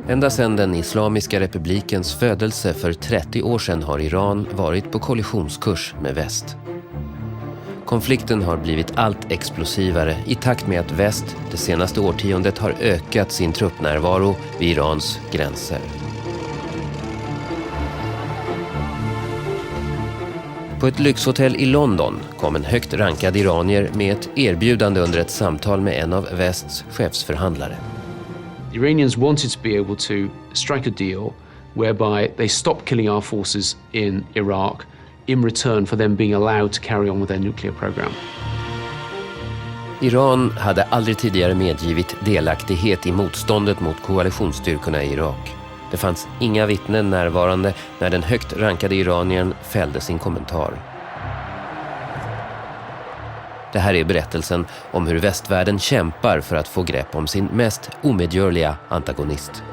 Ända sedan den Islamiska republikens födelse för 30 år sedan har Iran varit på kollisionskurs med väst. Konflikten har blivit allt explosivare i takt med att väst det senaste årtiondet har ökat sin truppnärvaro vid Irans gränser. På ett lyxhotell i London kom en högt rankad iranier med ett erbjudande under ett samtal med en av västs chefsförhandlare. The Iranians wanted to be able to strike a deal whereby they stop killing our forces in Iraq in return for them being allowed to carry on with their nuclear program. Iran hade aldrig tidigare medgivit delaktighet i motståndet mot koalitionsstyrkorna i Irak. Det fanns inga vittnen närvarande när den högt rankade iranien fällde sin kommentar. Det här är berättelsen om hur västvärlden kämpar för att få grepp om sin mest omedgörliga antagonist.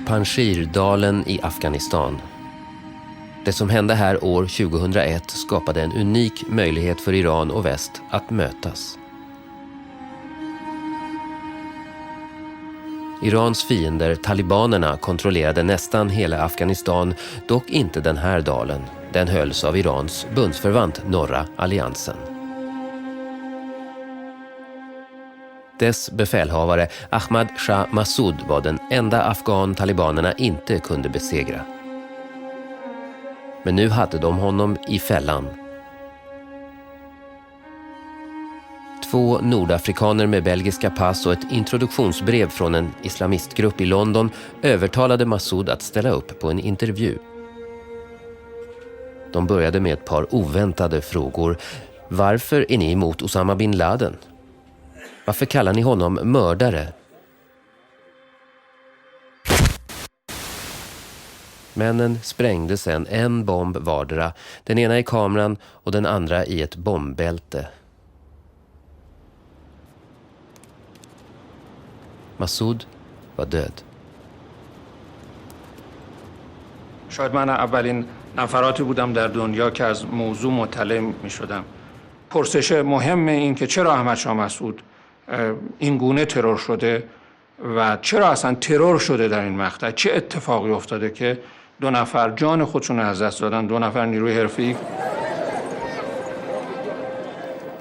Panjshirdalen i Afghanistan. Det som hände här år 2001 skapade en unik möjlighet för Iran och väst att mötas. Irans fiender, talibanerna, kontrollerade nästan hela Afghanistan, dock inte den här dalen. Den hölls av Irans bundsförvant Norra alliansen. Dess befälhavare Ahmad Shah Massoud var den enda afghan talibanerna inte kunde besegra. Men nu hade de honom i fällan. 2 nordafrikaner med belgiska pass och ett introduktionsbrev från en islamistgrupp i London övertalade Massoud att ställa upp på en intervju. De började med ett par oväntade frågor. Varför är ni emot Osama bin Laden? Varför kallar ni honom mördare? Männen sprängde sedan en bomb vardera, den ena i kameran och den andra i ett bombbälte. Massoud var död. شاید من اولین نفراتی بودم در دنیا که از موضوع مطلع می شدم. پرسش مهم این که چرا احمد شاه مسعود این گونه ترور شده و چرا اصلا ترور شده در این مقطع، چه اتفاقی افتاده که 2 نفر جان خودشون از دست دادن، 2 نفر نیروی حرفه‌ای.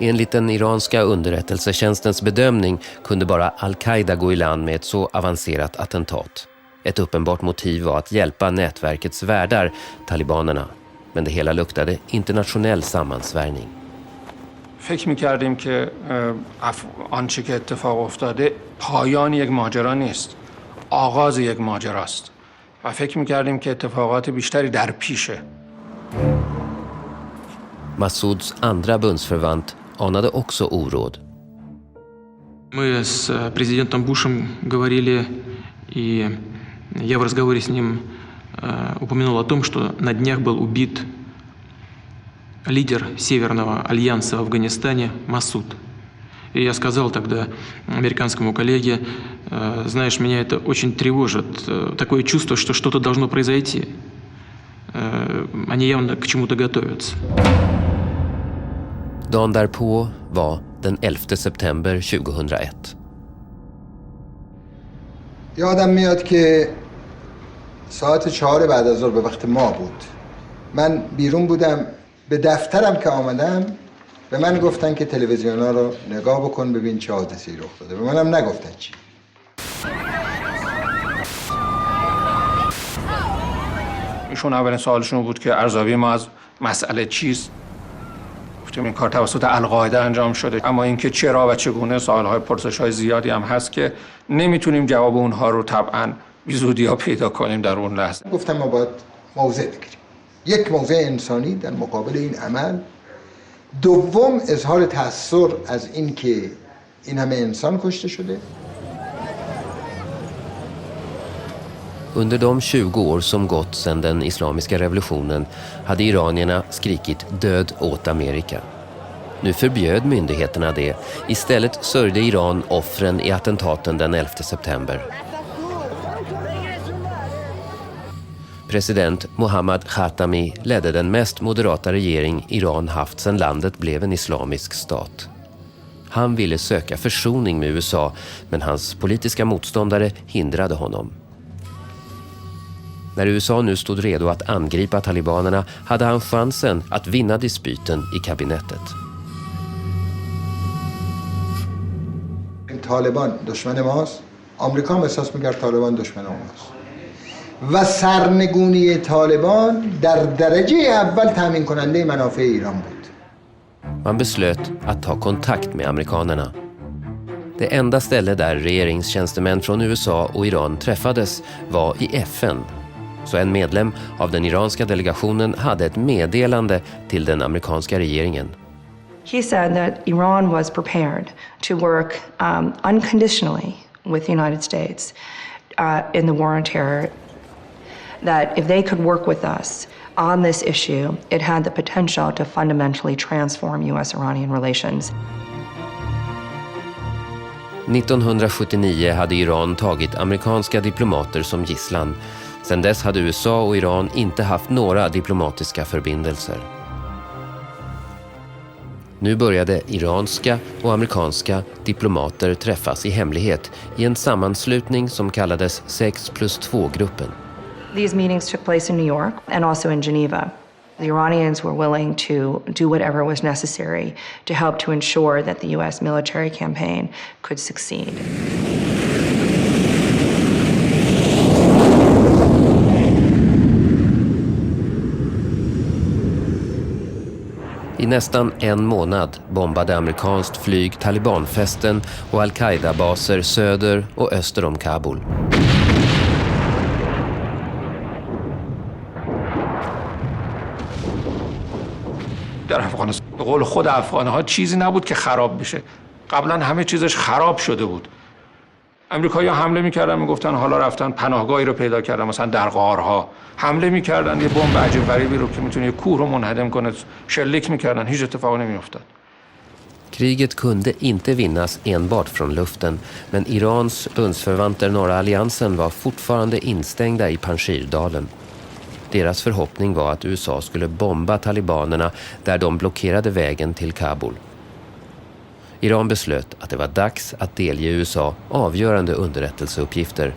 Enligt den iranska underrättelsetjänstens bedömning kunde bara Al-Qaida gå i land med ett så avancerat attentat. Ett uppenbart motiv var att hjälpa nätverkets värdar, talibanerna. Men det hela luktade internationell sammansvärjning. فکر می‌کردیم که آنچه که اتفاق افتاده پایان یک ماجرا نیست، آغاز یک ماجراست و فکر می‌کردیم که اتفاقات بیشتری در پیشه. Massouds andra bundsförvant anade också oråd. Мы с президентом Бушем говорили, и я в разговоре с ним упомянул о том, что на днях был убит лидер Северного альянса в Афганистане Масуд. И я сказал тогда американскому коллеге, знаешь, меня это очень тревожит, такое чувство, что что-то должно произойти. Они явно к чему-то готовятся. Dagen därpå var den 11 september 2001. یادم میاد که ساعت 4 بعد از ظهر به وقت ما بود. من بیرون بودم، به دفترم که آمدم به من گفتن که تلویزیون‌ها رو نگاه بکن ببین چه حادثه‌ای رخ داده. به منم نگفتن چی. ایشون اولین سوالشون بود که ارزیابی ما از مسئله چیست. گفتیم این کار توسط القاعده انجام شده، اما اینکه چرا و چگونه سوال‌های پرسش‌های زیادی هم هست که نمیتونیم جواب اونها رو طبعاً بی زودی‌ها پیدا کنیم در اون لحظه. گفتم ما باید موضع بگیریم. یک موضع انسانی در مقابل این عمل. دوم اظهار تأثیر از این که این همه انسان کشته شده. Under de 20 år som gått sedan den islamiska revolutionen hade iranierna skrikit död åt Amerika. Nu förbjöd myndigheterna det. Istället sörjde Iran offren i attentaten den 11 september. President Mohammad Khatami ledde den mest moderata regering Iran haft sedan landet blev en islamisk stat. Han ville söka försoning med USA, men hans politiska motståndare hindrade honom. När USA nu stod redo att angripa talibanerna hade han chansen att vinna dispyten i kabinettet. طالبان دشمن ماست. آمریکا هم احساس می‌کرد طالبان دشمن ماست. و سرنگونی طالبان در درجه اول تامین کننده منافع ایران بود. Man beslöt att ta kontakt med amerikanerna. Det enda ställe där regeringstjänstemän från USA och Iran träffades var i FN. Så en medlem av den iranska delegationen hade ett meddelande till den amerikanska regeringen. He said that Iran was prepared to work unconditionally with the United States in the war on terror. That if they could work with us on this issue, it had the potential to fundamentally transform US-Iranian relations. 1979 hade Iran tagit amerikanska diplomater som gisslan. Sedan dess hade USA och Iran inte haft några diplomatiska förbindelser. Nu började iranska och amerikanska diplomater träffas i hemlighet i en sammanslutning som kallades 6+2-gruppen. These meetings took place in New York and also in Geneva. The Iranians were willing to do whatever was necessary to help to ensure that the US military campaign could succeed. I nästan en månad bombade amerikanskt flyg talibanfästen och al-Qaida-baser söder och öster om Kabul. در افغانستان به قول خود افغان‌ها چیزی نبود که خراب بشه. قبلا همه چیزش خراب شده بود. امریکایی‌ها حمله می‌کردن میگفتن حالا رفتن پناهگاهی رو پیدا کردن مثلا در غارها. حمله می‌کردن یه بمب عجیب غریبی رو که می‌تونه یه کوه رو منهدم کنه شلیک می‌کردن هیچ اتفاقی نمی‌افتاد. Kriget kunde inte vinnas enbart från luften, men Irans bundsförvanter norra alliansen var fortfarande instängda i Panjshirdalen. Deras förhoppning var att USA skulle bomba talibanerna där de blockerade vägen till Kabul. Iran beslöt att det var dags att delge USA avgörande underrättelseuppgifter.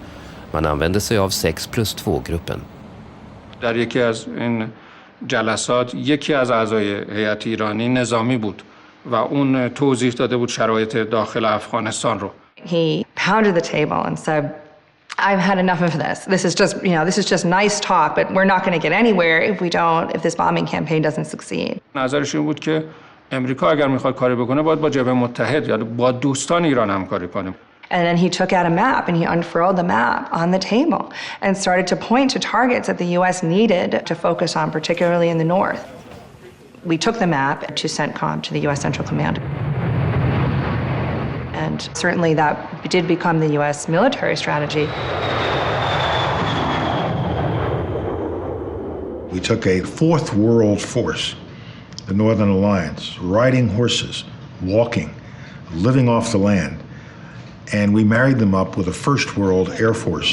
Man använde sig av 6+2-gruppen. در یکی از این جلسات یکی از اعضای هیئت ایرانی نظامی بود و اون توضیح داده بود شرایط داخل افغانستان رو. He pounded the table and said, I've had enough of this. This is just nice talk, but we're not going to get anywhere if this bombing campaign doesn't succeed. نظرش این بود که امریکا اگر میخواد کاری بکنه باید با جبهه متحد یا با دوستان ایران همکاری کنه. And then he took out a map and he unfurled the map on the table and started to point to targets that the US needed to focus on, particularly in the north. We took the map to CENTCOM, to the US Central Command. And certainly that did become the US military strategy. We took a fourth world force, the Northern Alliance, riding horses, walking, living off the land, and we married them up with a first world air force.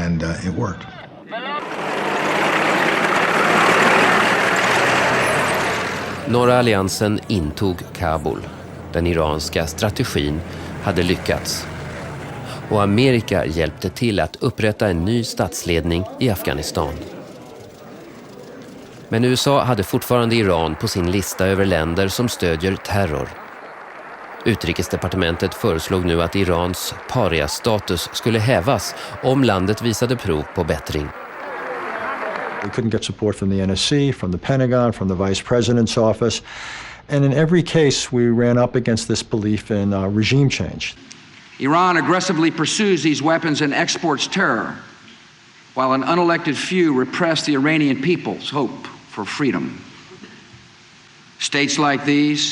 And it worked. Norra alliansen intog Kabul. Den iranska strategin hade lyckats. Och Amerika hjälpte till att upprätta en ny statsledning i Afghanistan. Men USA hade fortfarande Iran på sin lista över länder som stödjer terror. Utrikesdepartementet föreslog nu att Irans paria-status skulle hävas om landet visade prov på bättring. We couldn't get support from the NSC, from the Pentagon, from the Vice President's office. And in every case, we ran up against this belief in regime change. Iran aggressively pursues these weapons and exports terror, while an unelected few repress the Iranian people's hope for freedom. States like these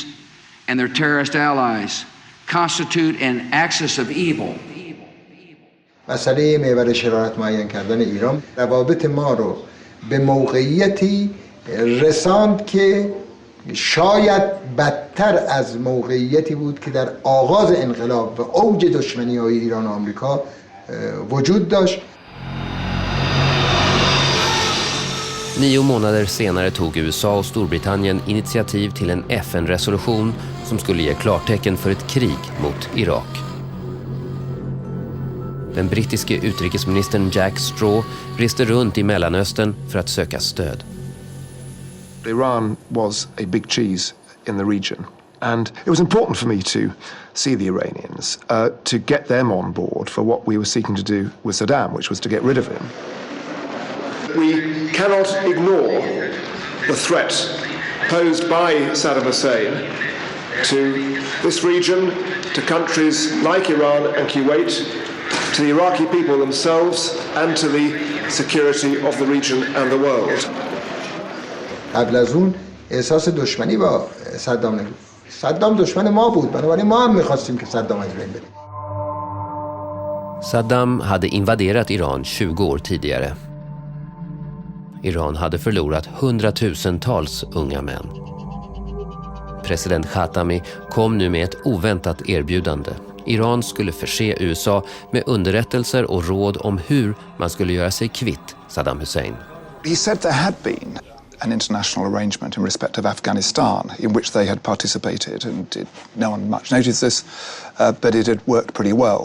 and their terrorist allies constitute an axis of evil. مسئله محور شرارت معین کردن ایران روابط ما رو به موقعیتی رساند که شاید بدتر از موقعیتی بود که در آغاز انقلاب و اوج دشمنی‌های ایران و آمریکا وجود داشت. 9 månader senare tog USA och Storbritannien initiativ till en FN-resolution som skulle ge klartecken för ett krig mot Irak. Den brittiske utrikesministern Jack Straw reste runt i Mellanöstern för att söka stöd. Iran was a big cheese in the region, and it was important for me to see the Iranians, to get them on board for what we were seeking to do with Saddam, which was to get rid of him. We cannot ignore the threat posed by Saddam Hussein to this region, to countries like Iran and Kuwait, to the Iraqi people themselves, and to the security of the region and the world. قبل از اون احساس دشمنی با صدام نبود. صدام دشمن ما بود، بنابراین ما هم می‌خواستیم که صدام از بین بره. Saddam hade invaderat Iran 20 år tidigare. Iran hade förlorat 100,000-tals unga män. President Khatami kom nu med ett oväntat erbjudande. Iran skulle förse USA med underrättelser och råd om hur man skulle göra sig kvitt Saddam Hussein. He said there had been an international arrangement in respect of Afghanistan in which they had participated, and no one much noticed this, but it had worked pretty well.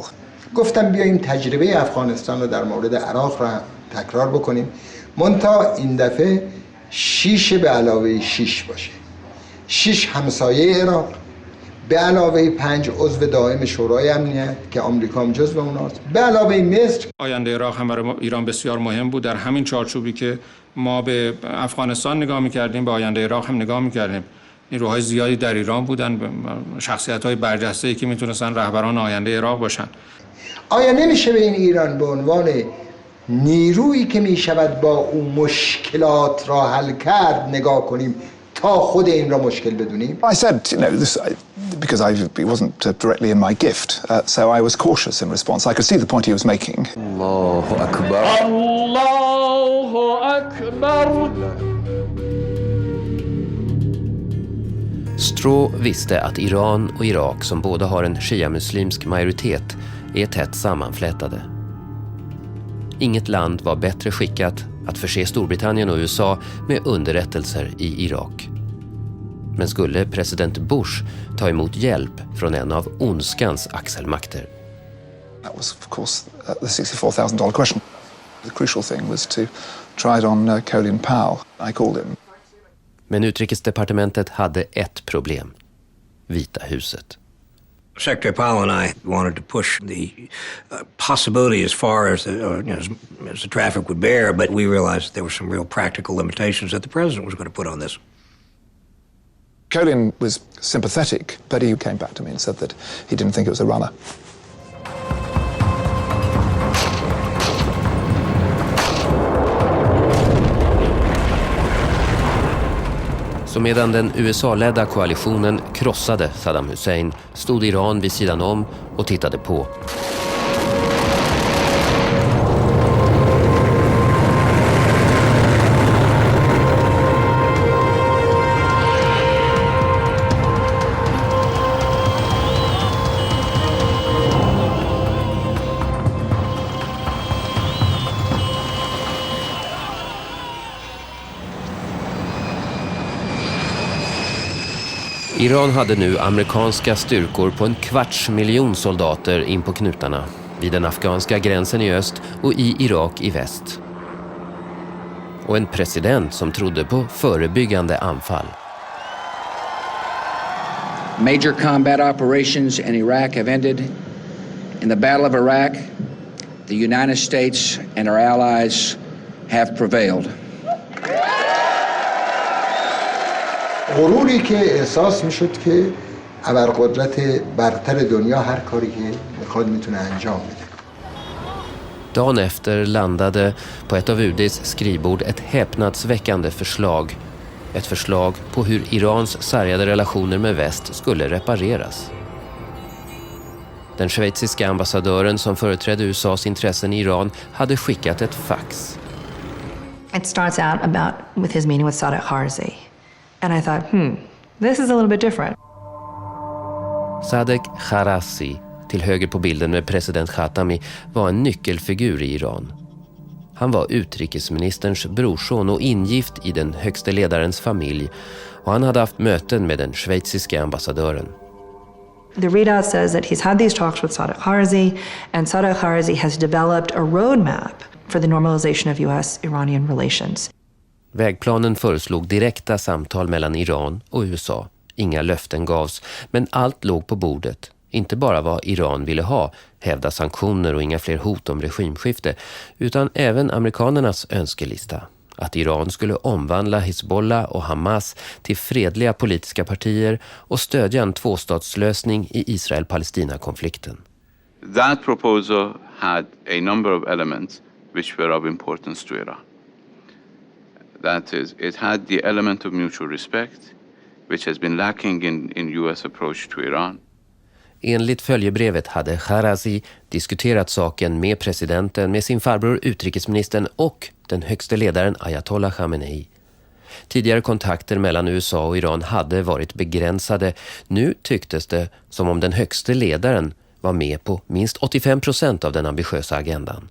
گفتم بیاییم تجربه افغانستان رو در مورد عراق را تکرار بکنیم. منتها این دفعه 6 به علاوه 6 باشه. 6 همسایه عراق به علاوه 5 عضو دائم شورای امنیت که آمریکا هم جزو اوناست، به علاوه مصر. آینده عراق هم برای ایران بسیار مهم بود. در همین چارچوبی که ما به افغانستان نگاه می‌کردیم، به آینده عراق هم نگاه می‌کردیم. نیروهای زیادی در ایران بودن، شخصیت‌های برجسته‌ای که می‌تونستن رهبران آینده عراق باشن. آیا نمیشه به این ایران به عنوان نیرویی که میشود با اون مشکلات را حل کرد نگاه کنیم تا خود این را مشکل بدونیم؟ I said, this because it wasn't directly in my gift, so I was cautious in response. I could see the point he was making. Allahu Akbar. Allahu Akbar. Straw visste att Iran och Irak, som båda har en shia-muslimsk majoritet, är tätt sammanflätade. Inget land var bättre skickat att förse Storbritannien och USA med underrättelser i Irak. Men skulle president Bush ta emot hjälp från en av ondskans axelmakter? That was, of course, the $64,000 question. The crucial thing was to try it on Colin Powell. I called him. Men utrikesdepartementet hade ett problem. Vita huset. Secretary Powell and I wanted to push the possibility as far as as the traffic would bear, but we realized that there were some real practical limitations that the president was going to put on this. Colin was sympathetic, but he came back to me and said that he didn't think it was a runner. Så medan den USA-ledda koalitionen krossade Saddam Hussein stod Iran vid sidan om och tittade på. Iran hade nu amerikanska styrkor på 250 000 soldater in på knutarna vid den afghanska gränsen i öst och i Irak i väst. Och en president som trodde på förebyggande anfall. Major combat operations in Iraq have ended. In the Battle of Iraq, the United States and our allies have prevailed. غروری که احساس میشد که ابرقدرت برتر دنیا هر کاری که میخواد میتونه انجام بده. Dagen efter landade på ett av UDs skrivbord ett häpnadsväckande förslag ett förslag på hur Irans sargade relationer med väst skulle repareras. Den schweiziska ambassadören som företrädde USAs intressen i Iran hade skickat ett fax. It starts out about with his meeting with Sadegh Kharzi. And I thought, this is a little bit different. Sadegh Kharzi, till höger på bilden med president Khatami, var en nyckelfigur i Iran. Han var utrikesministerns brorson och ingift i den högste ledarens familj, och han hade haft möten med den schweiziska ambassadören. The readout says that he's had these talks with Sadegh Kharzi, and Sadegh Kharzi has developed a roadmap for the normalization of US-Iranian relations. Vägplanen föreslog direkta samtal mellan Iran och USA. Inga löften gavs, men allt låg på bordet. Inte bara vad Iran ville ha, hävda sanktioner och inga fler hot om regimskifte, utan även amerikanernas önskelista. Att Iran skulle omvandla Hezbollah och Hamas till fredliga politiska partier och stödja en tvåstatslösning i Israel-Palestina-konflikten. That proposal had a number of elements which were of importance to Iran. That is, it had the element of mutual respect, which has been lacking in US approach to Iran. Enligt följebrevet hade Kharzi diskuterat saken med presidenten, med sin farbror utrikesministern och den högste ledaren Ayatollah Khamenei. Tidigare kontakter mellan USA och Iran hade varit begränsade. Nu tycktes det som om den högste ledaren var med på minst 85% av den ambitiösa agendan.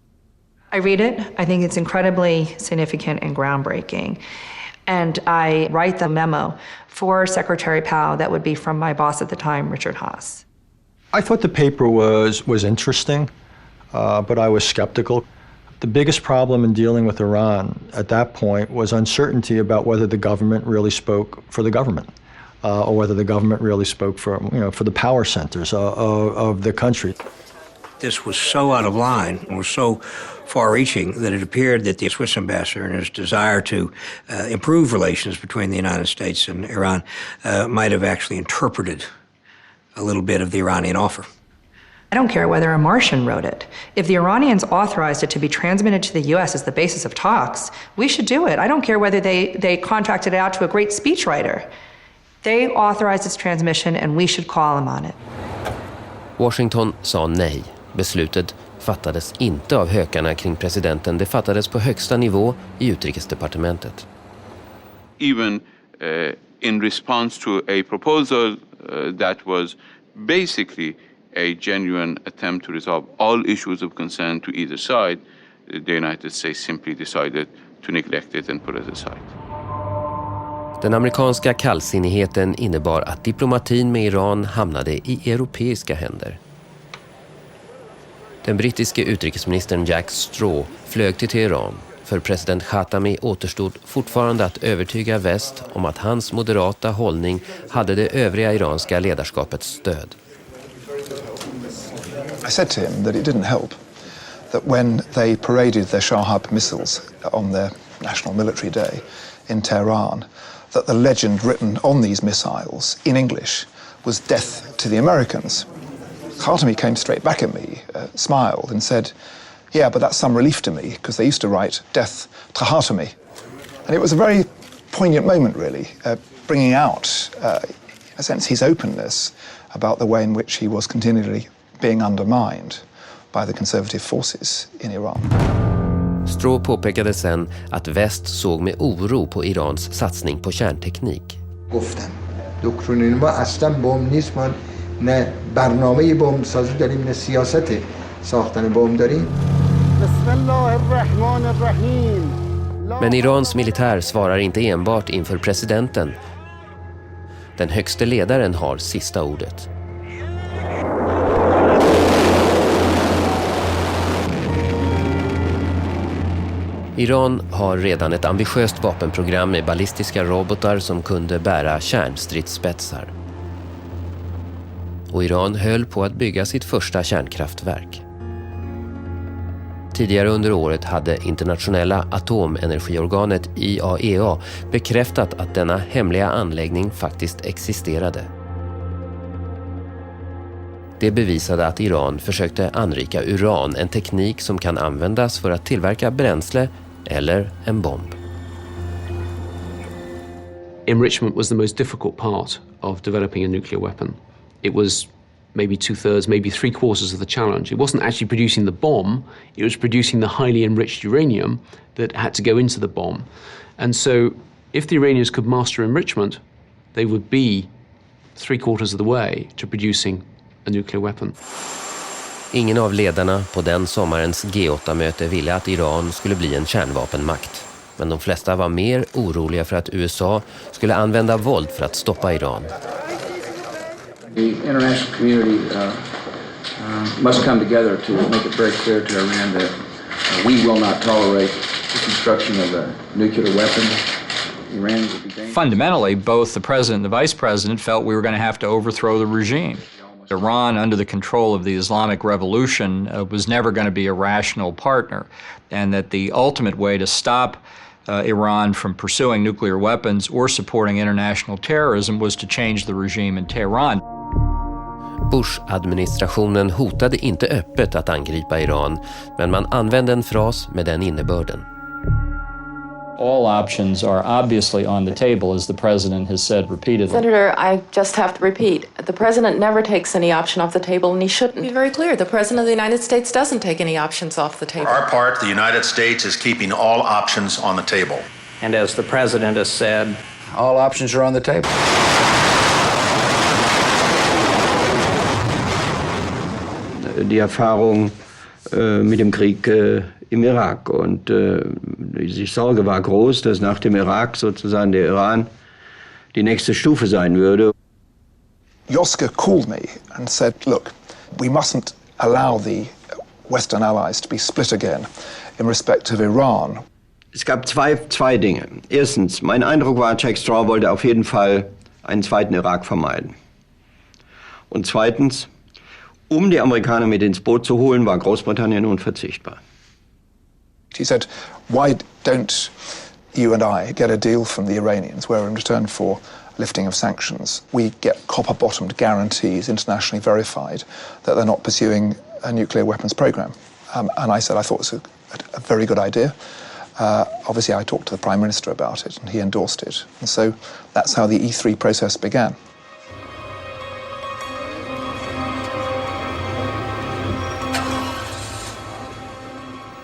I read it. I think it's incredibly significant and groundbreaking. And I write the memo for Secretary Powell that would be from my boss at the time, Richard Haas. I thought the paper was interesting, but I was skeptical. The biggest problem in dealing with Iran at that point was uncertainty about whether the government really spoke for the government, or whether the government really spoke for the power centers of the country. This was so out of line and was so far-reaching that it appeared that the Swiss ambassador, in his desire to improve relations between the United States and Iran, might have actually interpreted a little bit of the Iranian offer. I don't care whether a Martian wrote it. If the Iranians authorized it to be transmitted to the US as the basis of talks, we should do it. I don't care whether they contracted it out to a great speechwriter. They authorized its transmission and we should call them on it. Washington sa nej. Beslutet fattades inte av hökarna kring presidenten. Det fattades på högsta nivå i utrikesdepartementet. Even in response to a proposal that was basically a genuine attempt to resolve all issues of concern to either side, the United States simply decided to neglect it and put it aside. Den amerikanska kallsinnigheten innebar att diplomatin med Iran hamnade i europeiska händer. Den brittiske utrikesministern Jack Straw flög till Teheran. För president Khatami återstod fortfarande att övertyga väst om att hans moderata hållning hade det övriga iranska ledarskapets stöd. I said to him that it didn't help that when they paraded their Shahab missiles on their National Military Day in Tehran, that the legend written on these missiles in English was death to the Americans. Khatami came straight back at me, smiled and said, yeah, but that's some relief to me because they used to write death to Khatami. And it was a very poignant moment, really, bringing out, in a sense, his openness about the way in which he was continually being undermined by the conservative forces in Iran. Straw påpekade sen att väst såg med oro på Irans satsning på kärnteknik. گفتم دکترین ما اصلا بمب نیست، ما نه برنامه بمب سازی داریم نه سیاست ساختن بمب داریم. بسم الله الرحمن الرحیم. Men Irans militär svarar inte enbart inför presidenten. Den högste ledaren har sista ordet. Iran har redan ett ambitiöst vapenprogram med ballistiska robotar som kunde bära kärnstridsspetsar. Och Iran höll på att bygga sitt första kärnkraftverk. Tidigare under året hade internationella atomenergiorganet IAEA bekräftat att denna hemliga anläggning faktiskt existerade. Det bevisade att Iran försökte anrika uran, en teknik som kan användas för att tillverka bränsle eller en bomb. enrichment was the most difficult part of developing a nuclear weapon. It was maybe 2/3, maybe 3/4 of the challenge. It wasn't actually producing the bomb, it was producing the highly enriched uranium that had to go into the bomb. And so if the Iranians could master enrichment, they would be 3/4 of the way to producing a nuclear weapon. Ingen av ledarna på den sommarens G8-möte ville att Iran skulle bli en kärnvapenmakt. Men de flesta var mer oroliga för att USA skulle använda våld för att stoppa Iran. The international community must come together to make it very clear to Iran that we will not tolerate the construction of a nuclear weapon. Iran will be dangerous. Fundamentally, both the president and the vice president felt we were going to have to overthrow the regime. Iran, under the control of the Islamic Revolution, was never going to be a rational partner, and that the ultimate way to stop Iran from pursuing nuclear weapons or supporting international terrorism was to change the regime in Tehran. Bush-administrationen hotade inte öppet att angripa Iran, men man använde en fras med den innebörden. All options are obviously on the table, as the president has said repeatedly. Senator, I just have to repeat, the president never takes any option off the table, and he shouldn't. Be very clear, the president of the United States doesn't take any options off the table. For our part, the United States is keeping all options on the table. And as the president has said, all options are on the table. Die Erfahrung mit dem Krieg im Irak. Und die Sorge war groß, dass nach dem Irak sozusagen der Iran die nächste Stufe sein würde. Joska called me and said, look, we mustn't allow the Western allies to be split again in respect of Iran. Es gab zwei Dinge. Erstens, mein Eindruck war, Jack Straw wollte auf jeden Fall einen zweiten Irak vermeiden. Und zweitens, die Amerikaner mit ins Boot zu holen, war Großbritannien unverzichtbar. He said, why don't you and I get a deal from the Iranians where in return for lifting of sanctions, we get copper-bottomed guarantees, internationally verified, that they're not pursuing a nuclear weapons program. And I said I thought it was a very good idea. Obviously, I talked to the Prime Minister about it, and he endorsed it. And so that's how the E3 process began.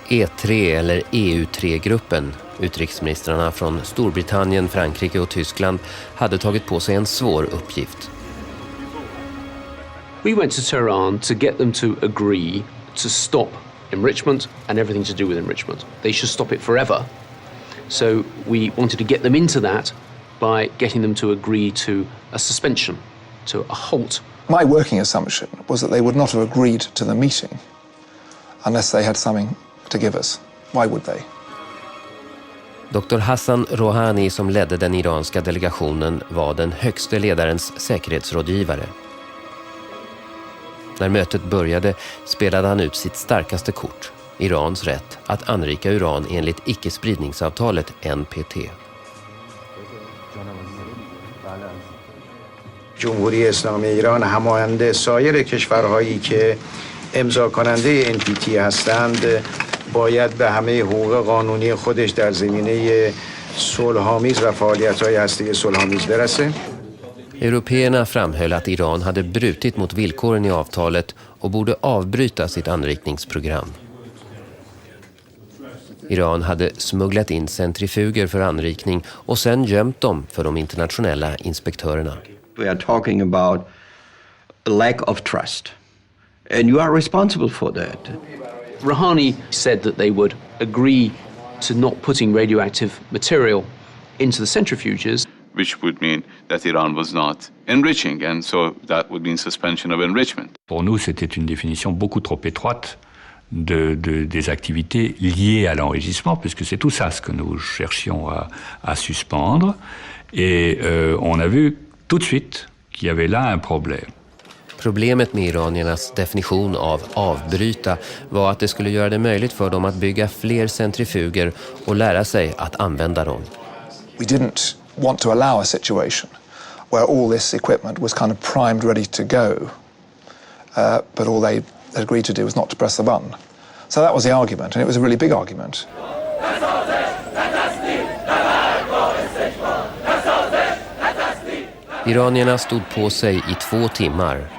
E3 eller EU3-gruppen, utrikesministrarna från Storbritannien, Frankrike och Tyskland, hade tagit på sig en svår uppgift. We went to Tehran to get them to agree to stop enrichment and everything to do with enrichment. They should stop it forever. So we wanted to get them into that by getting them to agree to a suspension, to a halt. My working assumption was that they would not have agreed to the meeting unless they had something to give us. Why would they? Dr. Hassan Rouhani, som ledde den iranska delegationen, var den högste ledarens säkerhetsrådgivare. När mötet började spelade han ut sitt starkaste kort, Irans rätt att anrika uran enligt icke-spridningsavtalet NPT. جمهوری اسلامی ایران همانند سایر کشورهایی که امضا کننده NPT هستند باید به همه حقوق قانونی خودش در زمینه صلح‌آمیز و فعالیت‌های هسته صلح‌آمیز برسه. Européerna framhöll att Iran hade brutit mot villkoren i avtalet och borde avbryta sitt anrikningsprogram. Iran hade smugglat in centrifuger för anrikning och sen gömt dem för de internationella inspektörerna. We are talking about a lack of trust. And you are responsible for that. Rouhani said that they would agree to not putting radioactive material into the centrifuges. Which would mean that Iran was not enriching, and so that would mean suspension of enrichment. Pour nous, c'était une définition beaucoup trop étroite des activités liées à l'enrichissement, puisque c'est tout ça ce que nous cherchions à suspendre. Et on a vu tout de suite qu'il y avait là un problème. Problemet med iraniernas definition av avbryta var att det skulle göra det möjligt för dem att bygga fler centrifuger och lära sig att använda dem. We didn't want to allow a situation where all this equipment was kind of primed, ready to go, but all they agreed to do was not to press the button. So that was the argument, and it was a really big argument. Iranierna stod på sig i 2 timmar.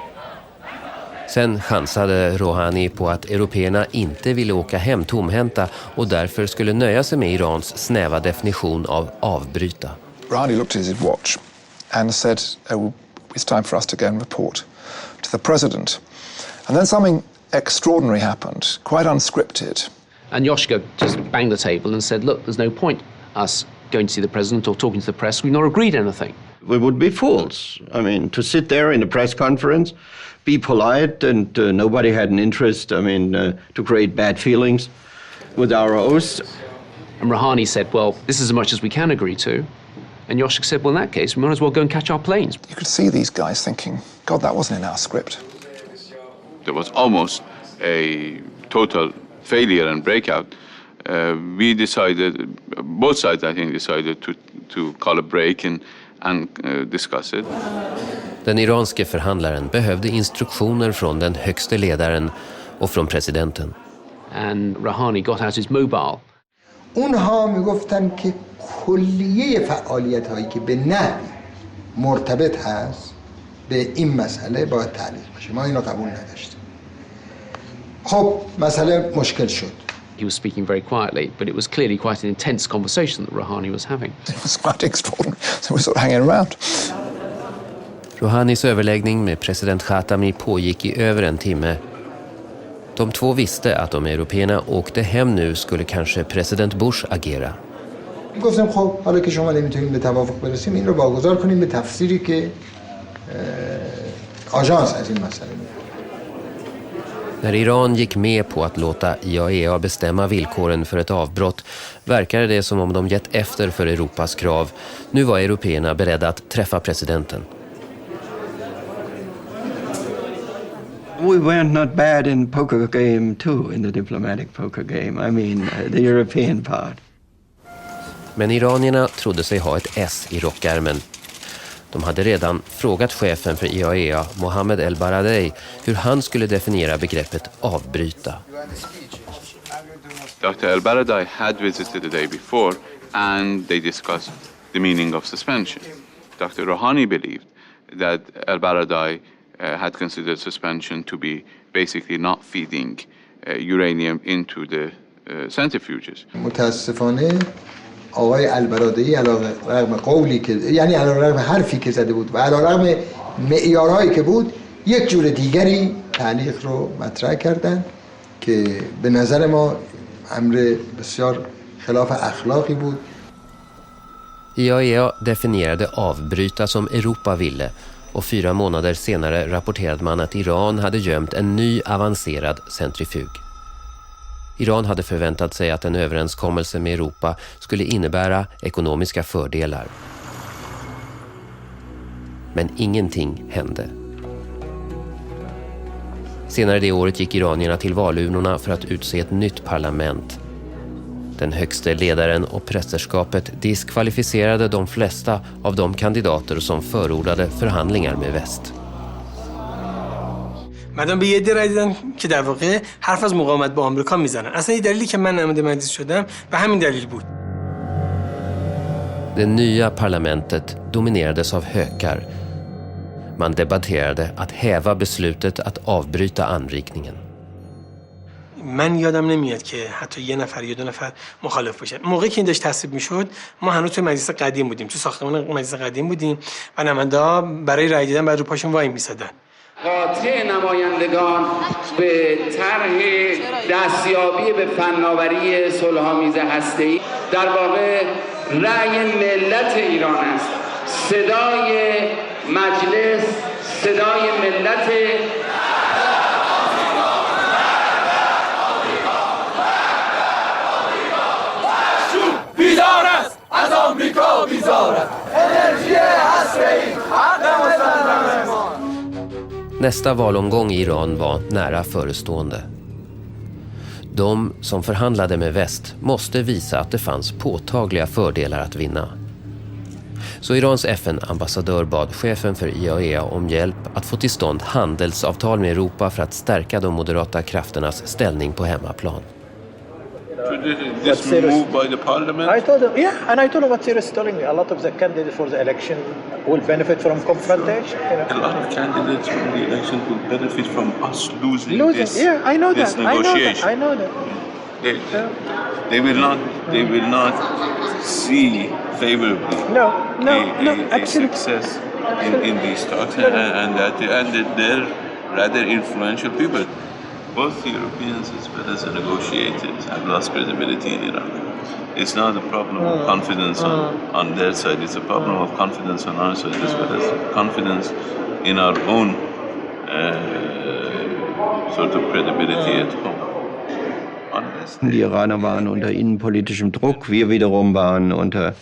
Sen chansade Rouhani på att européerna inte ville åka hem tomhänta och därför skulle nöja sig med Irans snäva definition av avbryta. Rouhani looked at his watch and said, oh, it's time for us to go and report to the president. And then something extraordinary happened, quite unscripted. And Yoshka just banged the table and said, look, there's no point us going to see the president or talking to the press. We've not agreed anything. We would be fools. I mean, to sit there in a press conference, be polite, and nobody had an interest, to create bad feelings with our oaths. And Rouhani said, well, this is as much as we can agree to. And Yoshka said, well, in that case, we might as well go and catch our planes. You could see these guys thinking, God, that wasn't in our script. There was almost a total failure and breakout. We decided, both sides I think decided to call a break and discuss it. Den iranske förhandlaren behövde instruktioner från den högste ledaren och från presidenten. And Rouhani got out his mobile. اونها میگفتن که کلیه فعالیت هایی که به نحوی مرتبط هست به این مسئله باید تعلیق بشه. ما اینو قبول نداشتیم. خب مسئله مشکل شد. He was speaking very quietly, but it was clearly quite an intense conversation that Rouhani was having. It was quite extraordinary. So we were sort of hanging around. Rouhanis överläggning med president Khatami pågick i över en timme. De två visste att om européerna åkte hem nu skulle kanske president Bush agera. گفتم خب حالا که شما نمیتونیم به توافق برسیم این رو واگذار کنیم به تفسیری که آژانس از این مسئله میده. När Iran gick med på att låta IAEA bestämma villkoren för ett avbrott verkade det som om de gett efter för Europas krav. Nu var européerna beredda att träffa presidenten. We weren't not bad in poker game too, in the diplomatic poker game. The European part. Men iranierna trodde sig ha ett S i rockärmen. De hade redan frågat chefen för IAEA, Mohammed El-Baradei, hur han skulle definiera begreppet avbryta. Dr. El-Baradei had visited the day before and they discussed the meaning of suspension. Dr. Rouhani believed that El-Baradei had considered suspension to be basically not feeding uranium into the centrifuges. متاسفانه آقای البرادعی علیرغم قولی که یعنی علیرغم حرفی که زده بود و علیرغم معیارهایی که بود یک جور دیگری تعلیق رو مطرح کردن که به نظر ما امر بسیار خلاف اخلاقی بود. IAEA definierade avbryta som Europa ville och 4 månader senare rapporterade man att Iran hade gömt en ny avancerad centrifug. Iran hade förväntat sig att en överenskommelse med Europa skulle innebära ekonomiska fördelar. Men ingenting hände. Senare det året gick iranierna till valurnorna för att utse ett nytt parlament. Den högste ledaren och prästerskapet diskvalificerade de flesta av de kandidater som förordade förhandlingar med väst. مردم به یه دی رای دادن که در واقع حرف از مقاومت با آمریکا میزنن. اصلا این دلیلی که من نماینده مجلس شدم به همین دلیل بود. Det nya parlamentet dominerades av hökar. Man debatterade att häva beslutet att avbryta anrikningen. من یادم نمیاد که حتی یه نفر یا 2 نفر مخالف باشن. موقعی که این داشت تصویب میشد ما هنوز توی مجلس قدیم بودیم، تو ساختمان مجلس قدیم بودیم و نماینده‌ها برای رای دادن بعد رو پاشون وای میسادن. قاطع نمایندگان به طرح دستیابی به فناوری صلح‌آمیز هسته‌ای در واقع رأی ملت ایران است. صدای مجلس، صدای ملت بیزار است از آمریکا، بیزار است انرژی هسته‌ای حق مسلمان. Nästa valomgång i Iran var nära förestående. De som förhandlade med väst måste visa att det fanns påtagliga fördelar att vinna. Så Irans FN-ambassadör bad chefen för IAEA om hjälp att få till stånd handelsavtal med Europa för att stärka de moderata krafternas ställning på hemmaplan. To this move by the parliament? I told him, yeah, and I told him what Cyrus is telling me. A lot of the candidates for the election will benefit from confrontation. You know? A lot of candidates from the election will benefit from us losing this. Yeah, I know this that. Negotiation. I know that. They will not see favorably a success in these talks, and they're rather influential people. Both Europeans as well as the negotiators have lost credibility in Iran. It's not a problem of confidence on their side, it's a problem of confidence on our side, as well as confidence in our own sort of credibility at home. Die Iraner waren unter innenpolitischem Druck, wir wiederum waren unter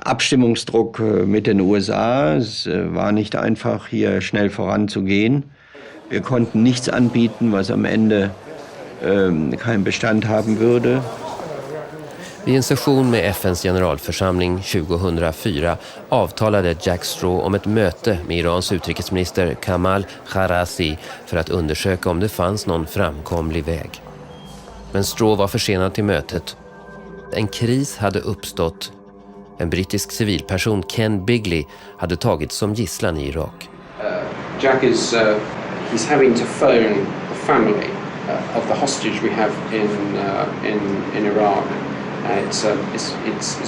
Abstimmungsdruck mit den USA. Es war nicht einfach, hier schnell voranzugehen. Wir konnten nichts anbieten, was am Ende keinen Bestand haben würde. Vid en session med FNs generalförsamling 2004 avtalade Jack Straw om ett möte med Irans utrikesminister Kamal Kharasi för att undersöka om det fanns någon framkomlig väg. Men Straw var försenad till mötet. En kris hade uppstått. En brittisk civilperson, Ken Bigley, hade tagits som gisslan i Irak. Jack is he's having to phone the family of the hostage we have in Iraq. It's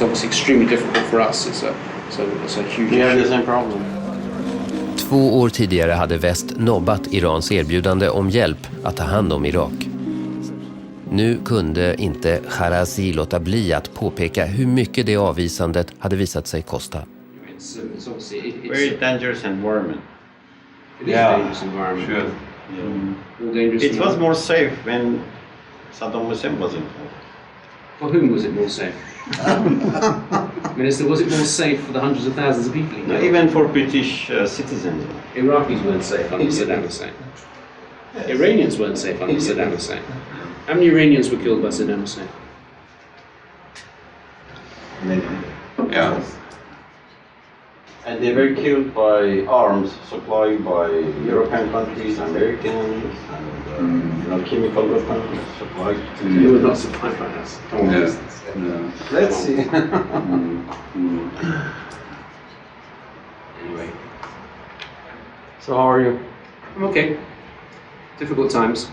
obviously extremely difficult for us. It's a huge issue. The same problem. 2 år tidigare hade väst nobbat Irans erbjudande om hjälp att ta hand om Irak. Nu kunde inte Kharasi låta bli att påpeka hur mycket det avvisandet hade visat sig kosta. It's very dangerous environment. It is a dangerous environment. Sure. It was more safe when Saddam Hussein was involved. For whom was it more safe? Minister, was it more safe for the hundreds of thousands of people? No, even for British citizens. Iraqis weren't safe under Saddam Hussein. Iranians weren't safe under Saddam Hussein. How many Iranians were killed by Saddam Hussein? Many. Yeah. And they were killed by arms supplied by European countries, Americans, and chemical weapons supplied to... They were not supplied by us. Let's see. Anyway. So how are you? I'm okay. Difficult times.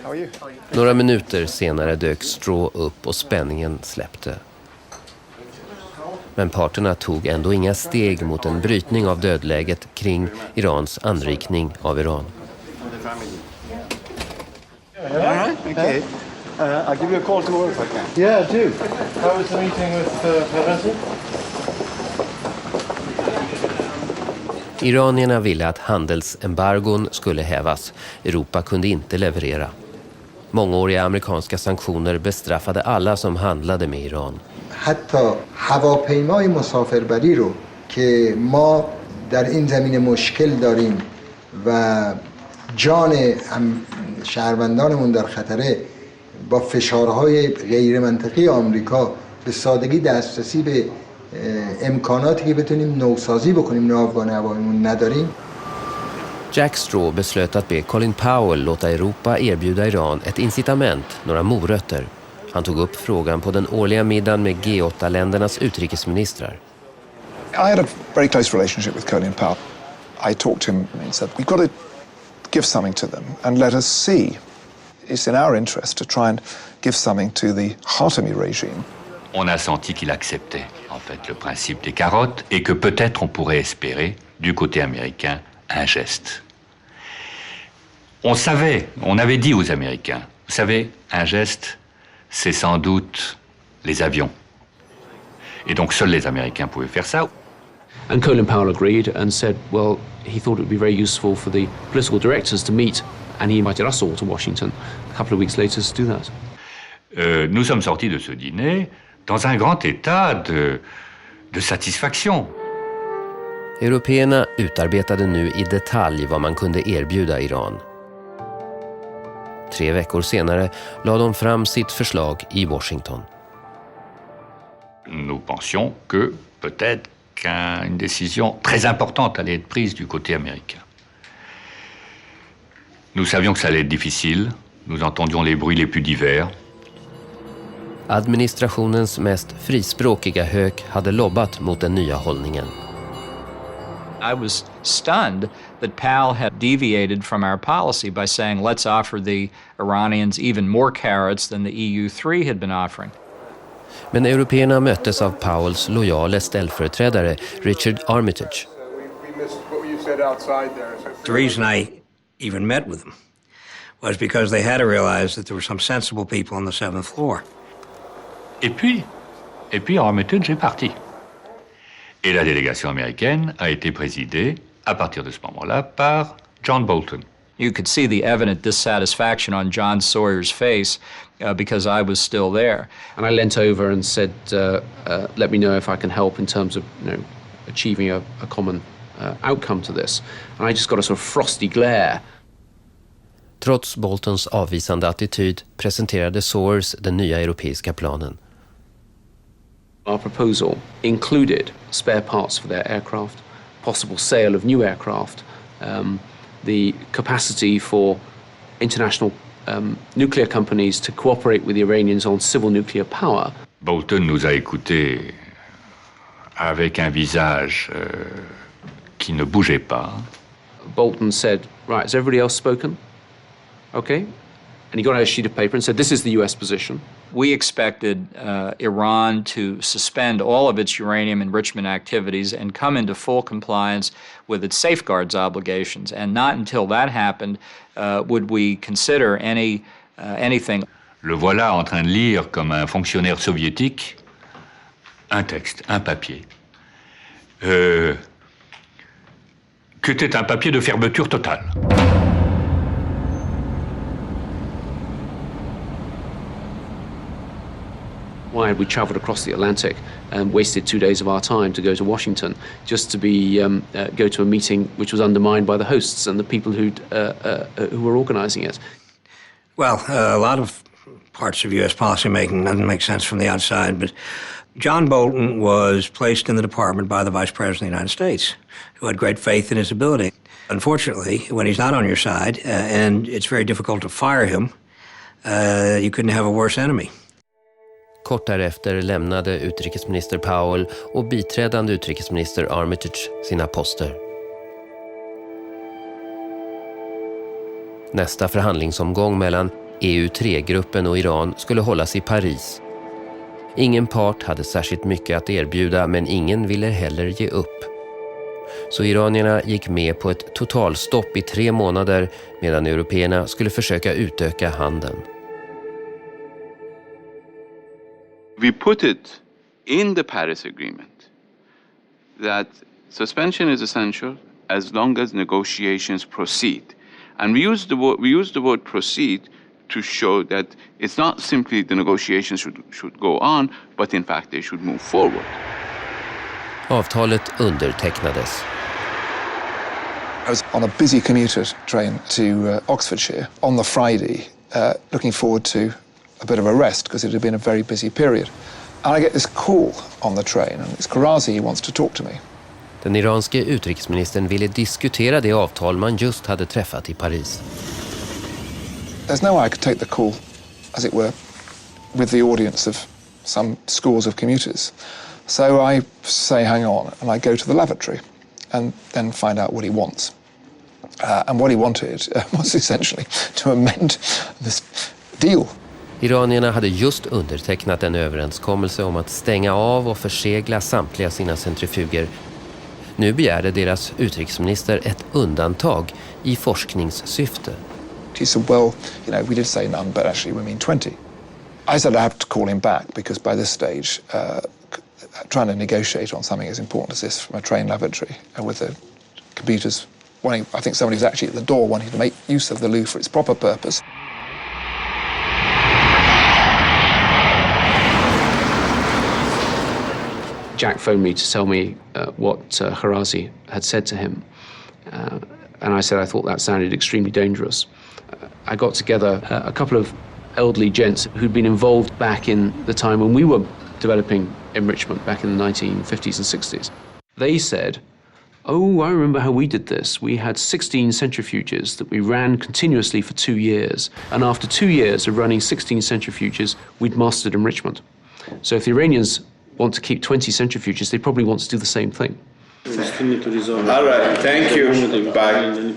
How are you? Några minuter senare dök Straw upp och spänningen släppte. Men parterna tog ändå inga steg mot en brytning av dödläget kring Irans anrikning av Iran. Okay. I'll give you a call tomorrow if I can. Yeah, do. How was the meeting with Kharasi? Iranierna ville att handelsembargon skulle hävas. Europa kunde inte leverera. Mångåriga amerikanska sanktioner bestraffade alla som handlade med Iran. حتی هواپیمای مسافربری رو که ما در این زمینه مشکل داریم و جان شهروندانمون در خطره با فشارهای غیر منطقی آمریکا به سادگی دسترسی به امکاناتی که بتونیم نوسازی بکنیم ناوگان هواییمون نداریم. Jack Straw beslöt att be Colin Powell låta Europa erbjuda Iran ett incitament, några morötter. Han tog upp frågan på den årliga middagen med G8-ländernas utrikesministrar. I had a very close relationship with Colin Powell. I talked to him and said, we've got to give something to them and let us see. It's in our interest to try and give something to the Khatami regime. On a senti qu'il acceptait en fait le principe des carottes et que peut-être on pourrait espérer du côté américain un geste. On avait dit aux Américains, vous savez, un geste, c'est sans doute les avions. Et donc seuls les Américains pouvaient faire ça. And Colin Powell agreed and said, well, he thought it would be very useful for the political directors to meet, and he invited us all to Washington a couple of weeks later to do that. Nous sommes sortis de ce dîner dans un grand état de satisfaction. Européerna utarbetade nu i detalj vad man kunde erbjuda Iran. 3 veckor senare lade de fram sitt förslag i Washington. Nous pensions que peut-être qu'une décision très importante allait être prise du côté américain. Nous savions que ça allait être difficile, Nous entendions les bruits les plus divers. Administrationens mest frispråkiga hök hade lobbat mot den nya hållningen. I was stunned that Powell had deviated from our policy by saying, let's offer the Iranians even more carrots than the EU3 had been offering. Men européerna möttes av Powells lojale ställföreträdare Richard Armitage. The reason I even met with them was because they had to realize that there were some sensible people on the 7th floor. Et puis Armitage est parti. Et la délégation américaine a été présidée, à partir de ce moment-là, par John Bolton. You could see the evident dissatisfaction on John Sawyer's face because I was still there. And I leant over and said, let me know if I can help in terms of achieving a common outcome to this. And I just got a sort of frosty glare. Trots Boltons avvisande attityd presenterade Sawyers den nya europeiska planen. Our proposal included spare parts for their aircraft, possible sale of new aircraft, the capacity for international nuclear companies to cooperate with the Iranians on civil nuclear power. Bolton nous a écoutés avec un visage qui ne bougeait pas. Bolton said, right, has everybody else spoken? Okay. And he got out a sheet of paper and said, this is the US position. We expected Iran to suspend all of its uranium enrichment activities and come into full compliance with its safeguards obligations. And not until that happened would we consider anything. Le voilà en train de lire comme un fonctionnaire soviétique un texte, un papier, qui était un papier de fermeture totale. Why had we travelled across the Atlantic and wasted 2 days of our time to go to Washington just to go to a meeting which was undermined by the hosts and the people who were organising it? Well, a lot of parts of U.S. policymaking doesn't make sense from the outside, but John Bolton was placed in the department by the Vice President of the United States, who had great faith in his ability. Unfortunately, when he's not on your side, and it's very difficult to fire him, you couldn't have a worse enemy. Kort därefter lämnade utrikesminister Powell och biträdande utrikesminister Armitage sina poster. Nästa förhandlingsomgång mellan EU3-gruppen och Iran skulle hållas i Paris. Ingen part hade särskilt mycket att erbjuda, men ingen ville heller ge upp. Så iranierna gick med på ett totalstopp i 3 månader medan européerna skulle försöka utöka handeln. We put it in the Paris Agreement that suspension is essential as long as negotiations proceed. And we use the word proceed to show that it's not simply the negotiations should go on, but in fact they should move forward. Avtalet undertecknades. I was on a busy commuter train to Oxfordshire on the Friday, looking forward to a bit of a rest because it had been a very busy period. And I get this call on the train, and it's Karazi who wants to talk to me. Den iranske utrikesministern ville diskutera det avtal man just hade träffat i Paris. There's no way I could take the call, as it were, with the audience of some scores of commuters. So I say, hang on, and I go to the lavatory and then find out what he wants. And what he wanted was essentially to amend this deal. Iranierna hade just undertecknat en överenskommelse om att stänga av och försegla samtliga sina centrifuger. Nu begärde deras utrikesminister ett undantag i forskningssyfte. He said, well, we did say none, but actually we mean 20. I said I have to call him back because by this stage, trying to negotiate on something as important as this from a train lavatory with the computers, I think somebody was actually at the door wanting to make use of the loo for its proper purpose. Jack phoned me to tell me what Karazi had said to him. And I said I thought that sounded extremely dangerous. I got together a couple of elderly gents who'd been involved back in the time when we were developing enrichment back in the 1950s and 60s. They said, Oh, I remember how we did this. We had 16 centrifuges that we ran continuously for 2 years. And after 2 years of running 16 centrifuges, we'd mastered enrichment. So if the Iranians want to keep 20 centrifuges, they probably want to do the same thing. All right, thank you. Bye.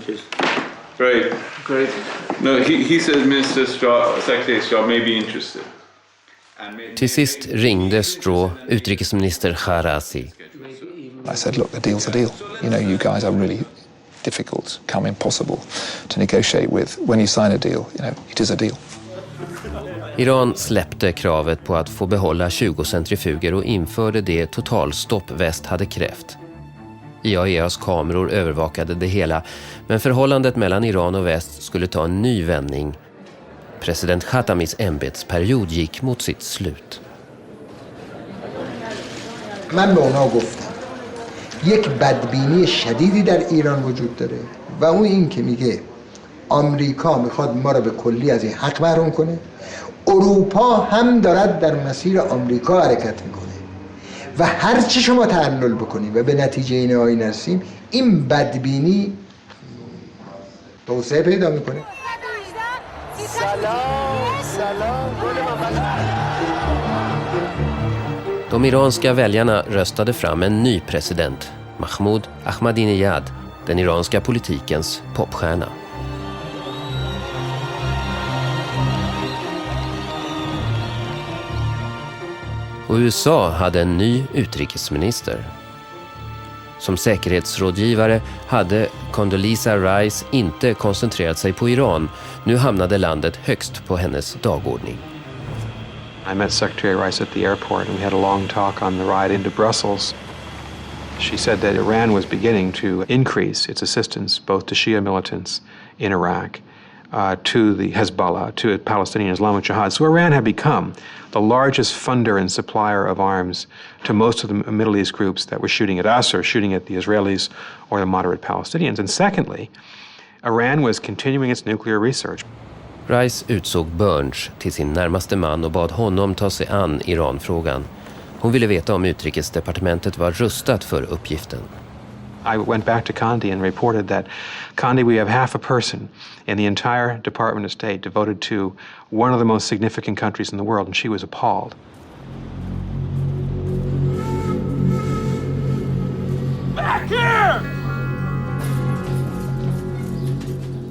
Great. No, he says Minister Secretary Straw may be interested. Till sist ringde Straw utrikesminister Kharazi. I said, look, the deal's a deal. You know, you guys are really difficult, come impossible to negotiate with. When you sign a deal, you know, it is a deal. Iran släppte kravet på att få behålla 20 centrifuger och införde det totalstopp väst hade krävt. IAEAs kameror övervakade det hela, men förhållandet mellan Iran och väst skulle ta en ny vändning. President Khatamis ämbetsperiod gick mot sitt slut. من به اونا گفتم یک بدبینی شدیدی در ایران وجود داره و اون این که میگه آمریکا میخواد ما رو به کلی از این حق محروم کنه، اروپا هم دارد در مسیر آمریکا حرکت میکنه و هر چی شما تعلل بکنیم و به نتیجه نهایی نرسیم این بدبینی توسعه پیدا میکنه. De iranska väljarna röstade fram en ny president, Mahmoud Ahmadinejad, den iranska politikens popstjärna. Och USA hade en ny utrikesminister. Som säkerhetsrådgivare hade Condoleezza Rice inte koncentrerat sig på Iran. Nu hamnade landet högst på hennes dagordning. I met Secretary Rice at the airport and we had a long talk on the ride into Brussels. She said that Iran was beginning to increase its assistance both to Shia militants in Iraq, to the Hezbollah, to Palestinian Islamic Jihad. So Iran had become the largest funder and supplier of arms to most of the Middle East groups that were shooting at us or shooting at the Israelis or the moderate Palestinians. And secondly, Iran was continuing its nuclear research. Rice utsåg Burns till sin närmaste man och bad honom ta sig an Iranfrågan. Hon ville veta om utrikesdepartementet var rustat för uppgiften. I went back to Condi and reported that, Condi, we have half a person in the entire Department of State devoted to one of the most significant countries in the world, and she was appalled. Back here!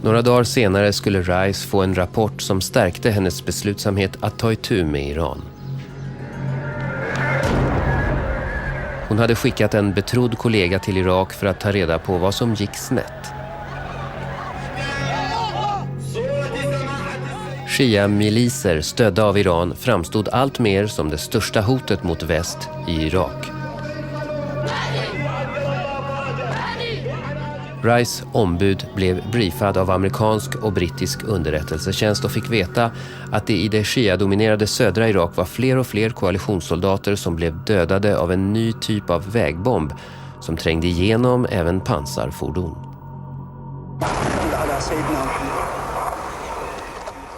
Några dagar senare skulle Rice få en rapport som stärkte hennes beslutsamhet att ta itu med Iran. Hon hade skickat en betrodd kollega till Irak för att ta reda på vad som gick snett. Shia-miliser stödda av Iran framstod allt mer som det största hotet mot väst i Irak. Rice ombud blev briefad av amerikansk och brittisk underrättelsetjänst och fick veta att det i det Shia-dominerade södra Irak var fler och fler koalitionssoldater som blev dödade av en ny typ av vägbomb som trängde igenom även pansarfordon.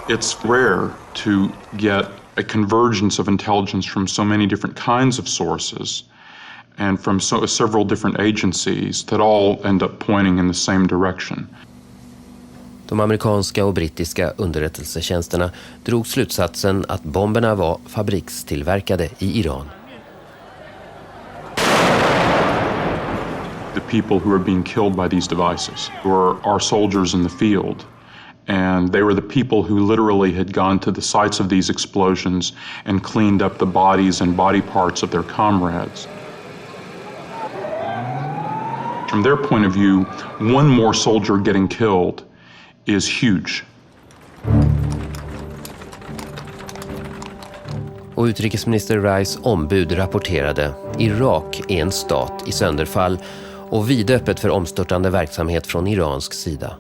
It's rare to get a convergence of intelligence from so many different kinds of sources and from several different agencies that all end up pointing in the same direction. De amerikanska och brittiska underrättelsetjänsterna drog slutsatsen att bomberna var fabrikstillverkade i Iran. The people who are being killed by these devices were our soldiers in the field, and they were the people who literally had gone to the sites of these explosions and cleaned up the bodies and body parts of their comrades. From their point of view, one more soldier getting killed is huge. Och utrikesminister Rice ombud rapporterade: Irak är en stat i sönderfall och vidöppet för omstörtande verksamhet från iransk sida.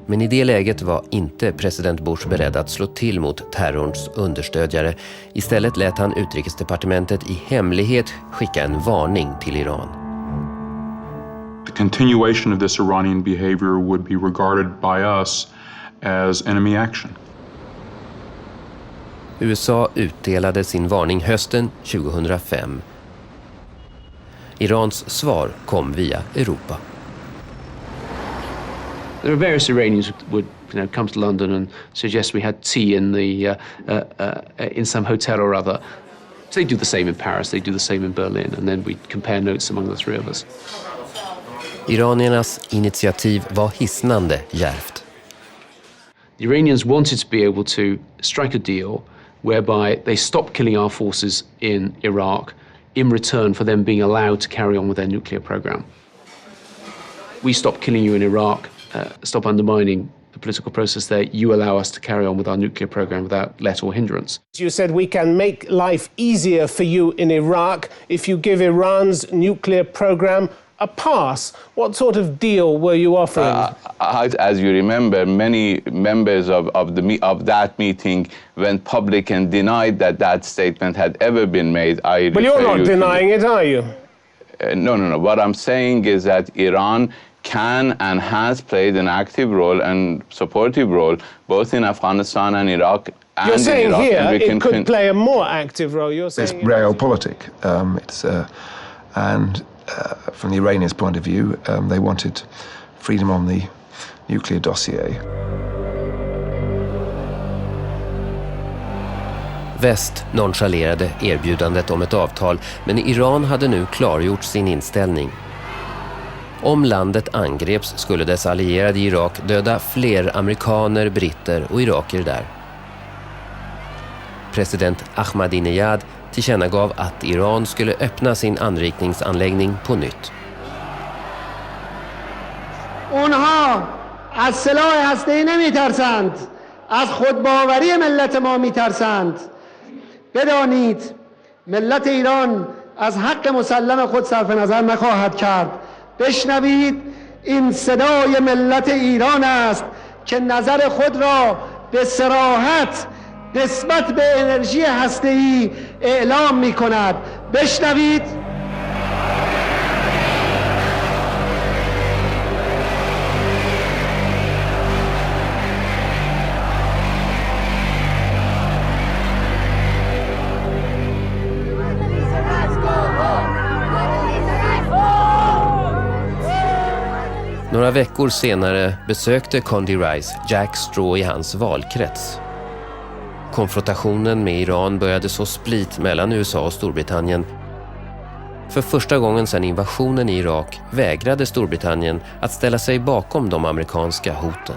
Men i det läget var inte president Bush beredd att slå till mot terrorns understödjare. Istället lät han utrikesdepartementet i hemlighet skicka en varning till Iran. The continuation of this Iranian behavior would be regarded by us as enemy action. USA utdelade sin varning hösten 2005. Irans svar kom via Europa. There are various Iranians who would come to London and suggest we had tea in some hotel or other. So they do the same in Paris, they do the same in Berlin, and then we compare notes among the three of us. Iraniernas initiativ var hisnande djärvt. The Iranians wanted to be able to strike a deal whereby they stop killing our forces in Iraq in return for them being allowed to carry on with their nuclear program. We stop killing you in Iraq, stop undermining the political process there, you allow us to carry on with our nuclear program without let or hindrance. You said we can make life easier for you in Iraq if you give Iran's nuclear program a pass. What sort of deal were you offering? As you remember, many members of that meeting went public and denied that statement had ever been made. Well, you're not denying it, are you? No. What I'm saying is that Iran can and has played an active role and supportive role both in Afghanistan and Iraq. You're saying Iraq, here it could play a more active role. You're saying it's realpolitik. From the Iranians' point of view, they wanted freedom on the nuclear dossier. Väst nonchalerade erbjudandet om ett avtal, men Iran hade nu klargjort sin inställning. Om landet angreps skulle dess allierade i Irak döda fler amerikaner, britter och iraker där. President Ahmadinejad tillkännagav att Iran skulle öppna sin anrikningsanläggning på nytt. اونها از سلاح هسته‌ای نمیترسند، از خودباوری ملت ما میترسند. بدانید ملت ایران از حق مسلم خود صرف نظر نخواهد کرد. بشنوید این صدای ملت ایران است که نظر خود را به صراحت نسبت به انرژی هسته‌ای اعلام می‌کند. بشنوید. Några veckor senare besökte Condi Rice Jack Straw i hans valkrets. Konfrontationen med Iran började så split mellan USA och Storbritannien. För första gången sedan invasionen i Irak vägrade Storbritannien att ställa sig bakom de amerikanska hoten.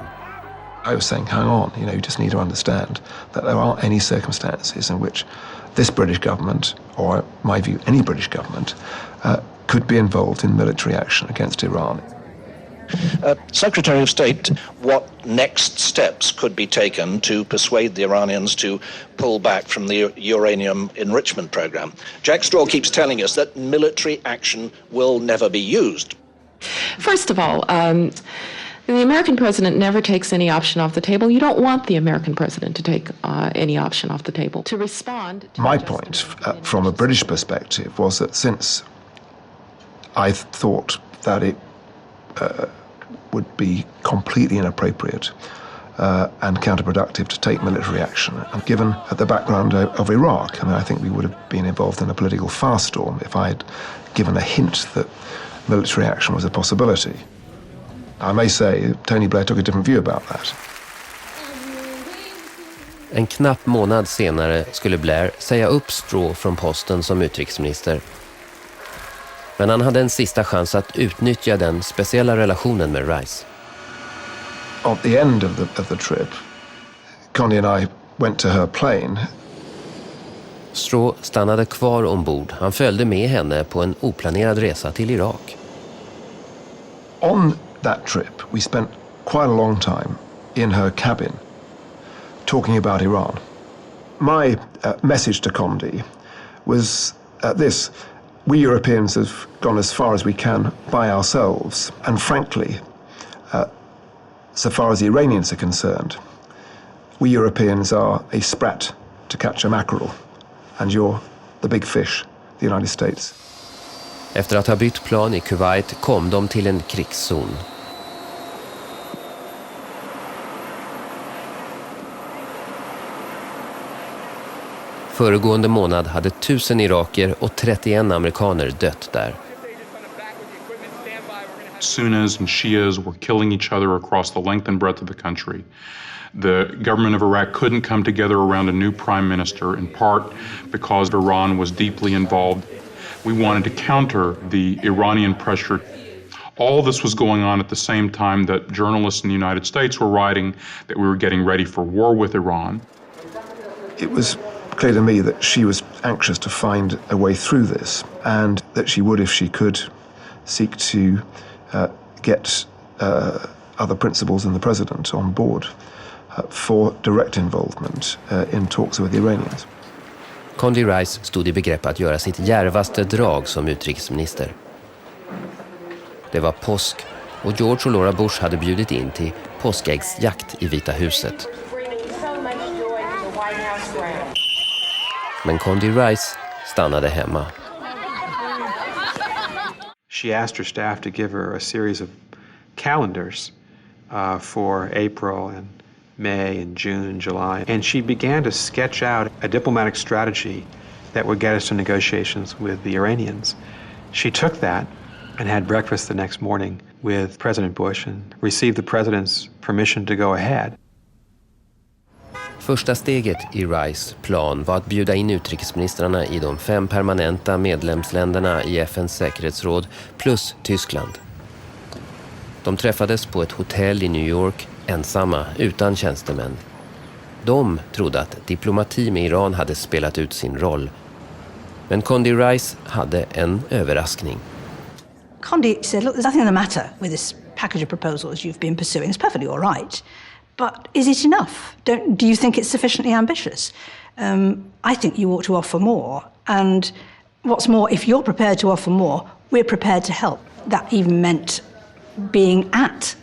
I was saying, hang on, you just need to understand that there aren't any circumstances in which this British government, or in my view, any British government, could be involved in military action against Iran. Secretary of State, what next steps could be taken to persuade the Iranians to pull back from the uranium enrichment program? Jack Straw keeps telling us that military action will never be used. First of all, the American president never takes any option off the table. You don't want the American president to take any option off the table. To respond to my point, from a British perspective, was that since I thought that it would be completely inappropriate and counterproductive to take military action. And given the background of Iraq, I think we would have been involved in a political firestorm if I had given a hint that military action was a possibility. I may say Tony Blair took a different view about that. En knapp månad senare skulle Blair säga upp Straw från posten som utrikesminister. Men han hade en sista chans att utnyttja den speciella relationen med Rice. At the end of the trip, Condi and I went to her plane. Straw stannade kvar ombord. Han följde med henne på en oplanerad resa till Irak. On that trip, we spent quite a long time in her cabin talking about Iran. My message to Condi was this: we Europeans have gone as far as we can by ourselves, and frankly, so far as the Iranians are concerned, we Europeans are a sprat to catch a mackerel, and you're the big fish, the United States. Efter att ha bytt plan i Kuwait kom de till en krigszon. Föregående månad hade 1000 iraker och 31 amerikaner dött där. Sunnis and Shias were killing each other across the length and breadth of the country. The government of Iraq couldn't come together around a new prime minister, in part because Iran was deeply involved. We wanted to counter the Iranian pressure. All this was going on at the same time that journalists in the United States were writing that we were getting ready for war with Iran. It was clear to me that she was anxious to find a way through this, and that she would, if she could, seek to get other principals in the president on board for direct involvement in talks with the Iranians. Condi Rice stod i begrepp att göra sitt djärvaste drag som utrikesminister. Det var påsk och George och Laura Bush hade bjudit in till påskäggsjakt i Vita huset. Men Condi Rice stannade hemma. She asked her staff to give her a series of calendars for April and May and June and July. And she began to sketch out a diplomatic strategy that would get us to negotiations with the Iranians. She took that and had breakfast the next morning with President Bush and received the president's permission to go ahead. Första steget i Rice plan var att bjuda in utrikesministrarna i de 5 permanenta medlemsländerna i FNs säkerhetsråd plus Tyskland. De träffades på ett hotell i New York ensamma, utan tjänstemän. De trodde att diplomati med Iran hade spelat ut sin roll. Men Condi Rice hade en överraskning. Condi said, look, there's nothing the matter with this package of proposals you've been pursuing. It's perfectly all right. But is it enough? Do you think it's sufficiently ambitious? I think you ought to offer more. And what's more, if you're prepared to offer more, we're prepared to help. That even meant being at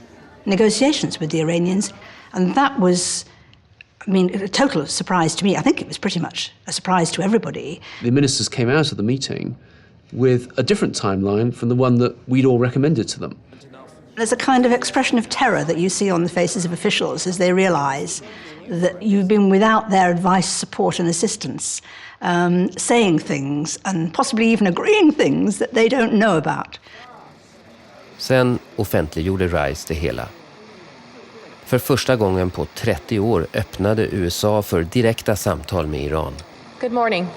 negotiations with the Iranians. And that was, I mean, a total surprise to me. I think it was pretty much a surprise to everybody. The ministers came out of the meeting with a different timeline from the one that we'd all recommended to them. There's a kind of expression of terror that you see on the faces of officials as they realise that you've been without their advice, support and assistance, saying things and possibly even agreeing things that they don't know about. Sen offentliggjorde Rice det hela. För första gången på 30 år öppnade USA för direkta samtal med Iran. Good morning.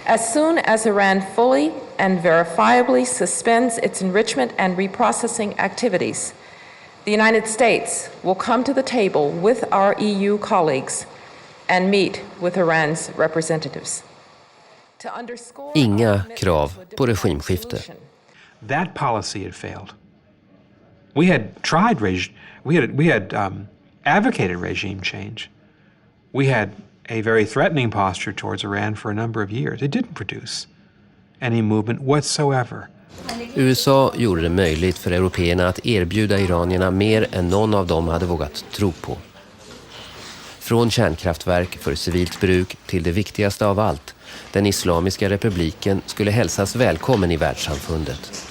As soon as Iran fully and verifiably suspends its enrichment and reprocessing activities, the United States will come to the table with our EU colleagues and meet with Iran's representatives. Inga krav på regimskifte. That policy had failed. We had tried we had advocated regime change. We had a very threatening posture towards Iran for a number of years. It didn't produce any movement whatsoever. USA gjorde det möjligt för européerna att erbjuda iranierna mer än någon av dem hade vågat tro på. Från kärnkraftverk för civilt bruk till det viktigaste av allt, den islamiska republiken skulle hälsas välkommen i världssamfundet.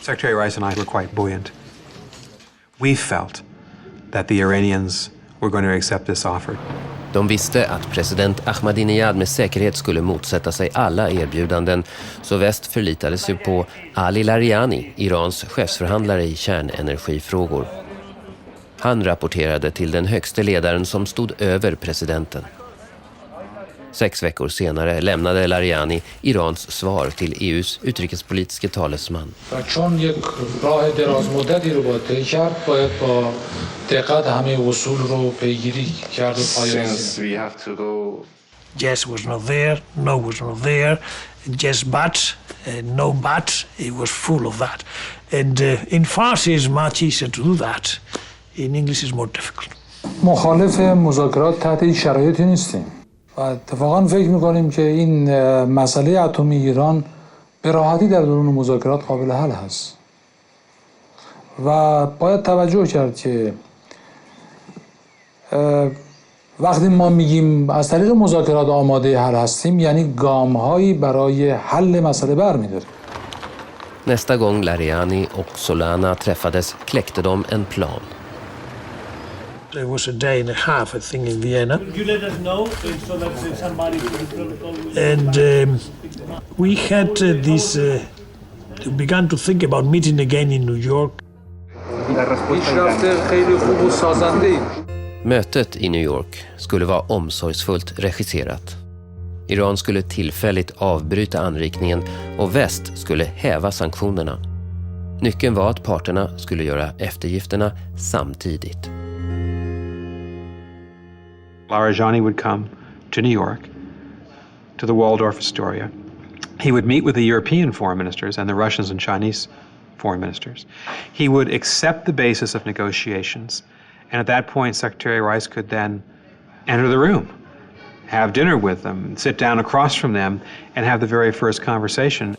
Secretary Rice and I were quite buoyant. We felt that the Iranians were going to accept this offer. De visste att president Ahmadinejad med säkerhet skulle motsätta sig alla erbjudanden, så väst förlitade sig på Ali Larijani, Irans chefsförhandlare i kärnenergifrågor. Han rapporterade till den högste ledaren som stod över presidenten. 6 veckor senare lämnade Larijani Irans svar till EUs utrikespolitiske talesman. Yes was not there, no was not there, yes but, no but, it was full of that. And in Farsi is much easier to do that. In English is more difficult. مخالف مذاکرات تحت هیچ شرایطی نیستیم. و اتفاقا فکر می‌کنیم که این مسئله اتمی ایران به راحتی در درون مذاکرات قابل حل هست. و باید توجه کرد که وقتی ما میگیم از طریق مذاکرات آماده حل هستیم یعنی گام‌هایی برای حل مسئله برمی‌داریم. Nästa gång Larijani och Solana träffades kläckte de en plan. There was a day and a half, I think, in Vienna. Could you let us know so that somebody could protocol? And we had this We began to think about meeting again in New York. Mötet i New York skulle vara omsorgsfullt regisserat. Iran skulle tillfälligt avbryta anrikningen och väst skulle häva sanktionerna. Nyckeln var att parterna skulle göra eftergifterna samtidigt. Larijani would come to New York, to the Waldorf Astoria. He would meet with the European foreign ministers and the Russians and Chinese foreign ministers. He would accept the basis of negotiations, and at that point Secretary Rice could then enter the room, have dinner with them, sit down across from them, and have the very first conversation.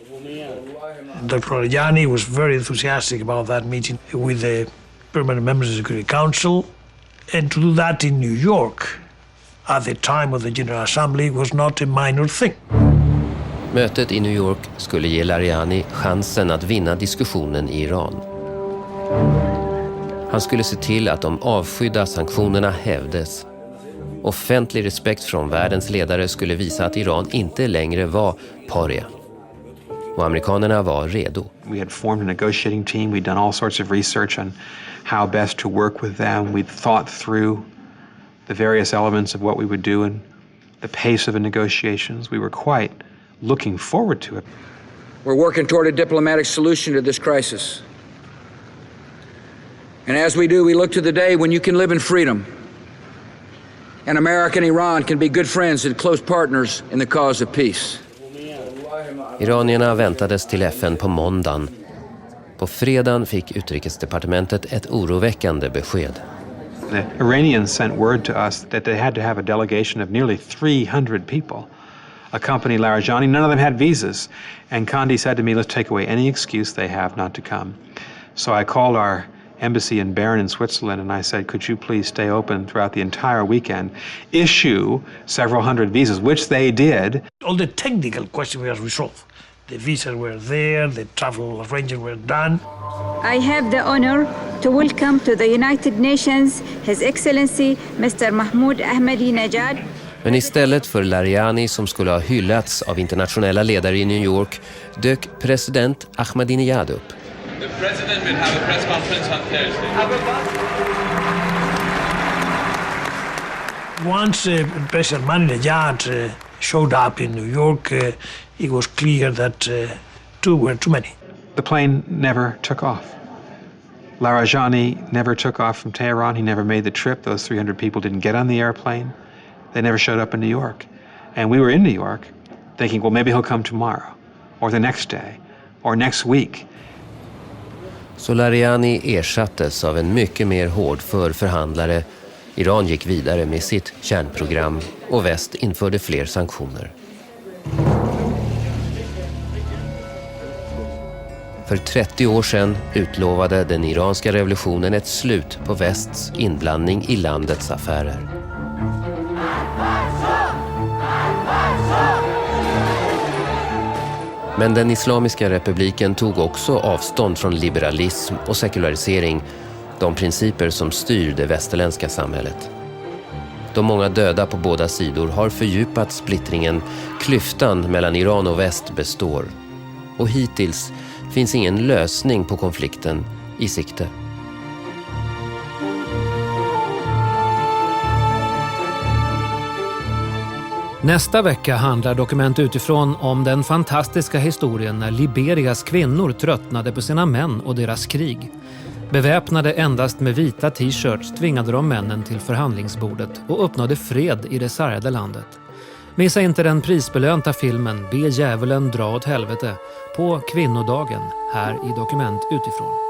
Dr. Larijani was very enthusiastic about that meeting with the permanent members of the Security Council, and to do that in New York at the time of the General Assembly was not a minor thing. Mötet i New York skulle ge Larijani chansen att vinna diskussionen i Iran. Han skulle se till att de avskydda sanktionerna hävdes. Offentlig respekt från världens ledare skulle visa att Iran inte längre var paria. Och amerikanerna var redo. We had formed a negotiating team. We'd done all sorts of research on how best to work with them. We'd thought through the various elements of what we would do and the pace of the negotiations. We were quite looking forward to it. We're working toward a diplomatic solution to this crisis. And as we do, we look to the day when you can live in freedom. And America and Iran can be good friends and close partners in the cause of peace. Iranierna väntades till FN på måndagen. På fredagen fick utrikesdepartementet ett oroväckande besked. The Iranians sent word to us that they had to have a delegation of nearly 300 people accompany Larijani. None of them had visas. And Condi said to me, let's take away any excuse they have not to come. So I called our embassy in Bern in Switzerland and I said, could you please stay open throughout the entire weekend, issue several hundred visas, which they did. All the technical questions were resolved. The visas were there, the travel arrangements were done. I have the honor to welcome to the United Nations His Excellency Mr. Mahmoud Ahmadinejad. Men istället för Larijani som skulle ha hyllats av internationella ledare i New York dök president Ahmadinejad upp. The president will have a press conference on Thursday. Once President Ahmadinejad showed up in New York, it was clear that two were too many. The plane never took off. Larijani never took off from Tehran. He never made the trip. Those 300 people didn't get on the airplane. They never showed up in New York. And we were in New York thinking, well, maybe he'll come tomorrow, or the next day, or next week. Så Larijani ersattes av en mycket mer hårdför förhandlare. Iran gick vidare med sitt kärnprogram och väst införde fler sanktioner. För 30 år sedan utlovade den iranska revolutionen ett slut på västs inblandning i landets affärer. Men den islamiska republiken tog också avstånd från liberalism och sekularisering, de principer som styr det västerländska samhället. De många döda på båda sidor har fördjupat splittringen. Klyftan mellan Iran och väst består. Och hittills finns ingen lösning på konflikten i sikte. Nästa vecka handlar Dokument utifrån om den fantastiska historien när Liberias kvinnor tröttnade på sina män och deras krig. Beväpnade endast med vita t-shirts tvingade de männen till förhandlingsbordet och uppnådde fred i det sargade landet. Missa inte den prisbelönta filmen Be djävulen dra åt helvete på kvinnodagen här i Dokument utifrån.